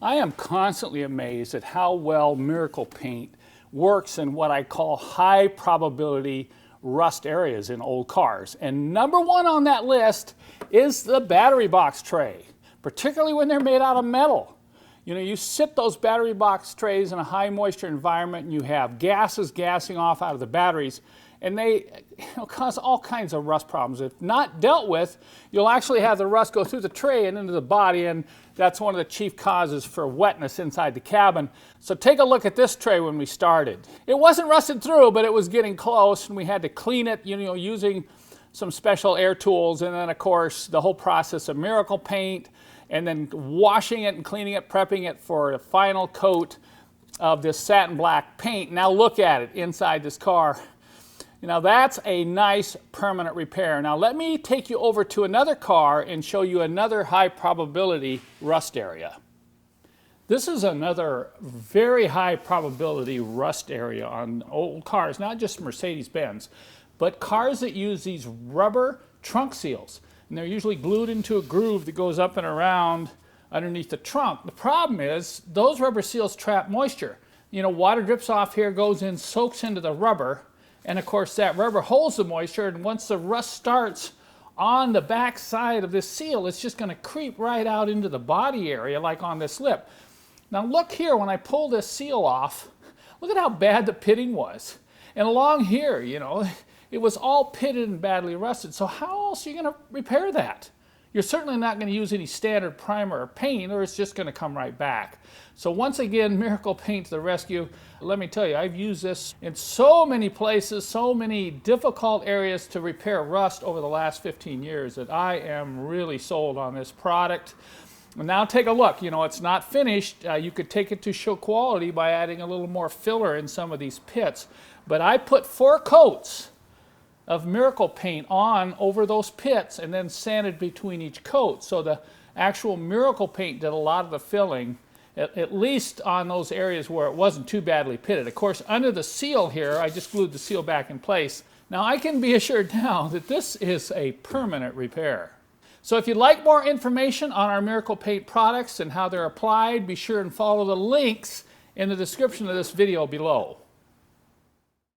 I am constantly amazed at how well Miracle Paint works in what I call high probability rust areas in old cars. And number one on that list is the battery box tray, particularly when they're made out of metal. You know, you sit those battery box trays in a high moisture environment and you have gases gassing off out of the batteries, and they cause all kinds of rust problems. If not dealt with, you'll actually have the rust go through the tray and into the body, and that's one of the chief causes for wetness inside the cabin. So take a look at this tray when we started. It wasn't rusted through, but it was getting close, and we had to clean it, using some special air tools, and then of course the whole process of Miracle Paint, and then washing it and cleaning it, prepping it for a final coat of this satin black paint. Now look at it inside this car. Now that's a nice permanent repair. Now let me take you over to another car and show you another high probability rust area. This is another very high probability rust area on old cars, not just Mercedes-Benz, but cars that use these rubber trunk seals. And they're usually glued into a groove that goes up and around underneath the trunk. The problem is those rubber seals trap moisture. Water drips off here, goes in, soaks into the rubber, and of course that rubber holds the moisture, and once the rust starts on the back side of this seal, it's just going to creep right out into the body area like on this lip. Now look here, when I pull this seal off, look at how bad the pitting was. And along here, it was all pitted and badly rusted. So how else are you going to repair that? You're certainly not going to use any standard primer or paint, or it's just going to come right back. So once again, Miracle Paint to the rescue. Let me tell you, I've used this in so many places, so many difficult areas to repair rust over the last 15 years that I am really sold on this product. And now take a look. It's not finished. You could take it to show quality by adding a little more filler in some of these pits. But I put 4 coats of Miracle Paint on over those pits and then sanded between each coat. So the actual Miracle Paint did a lot of the filling, at least on those areas where it wasn't too badly pitted. Of course, under the seal here, I just glued the seal back in place. Now I can be assured now that this is a permanent repair. So if you'd like more information on our Miracle Paint products and how they're applied, be sure and follow the links in the description of this video below.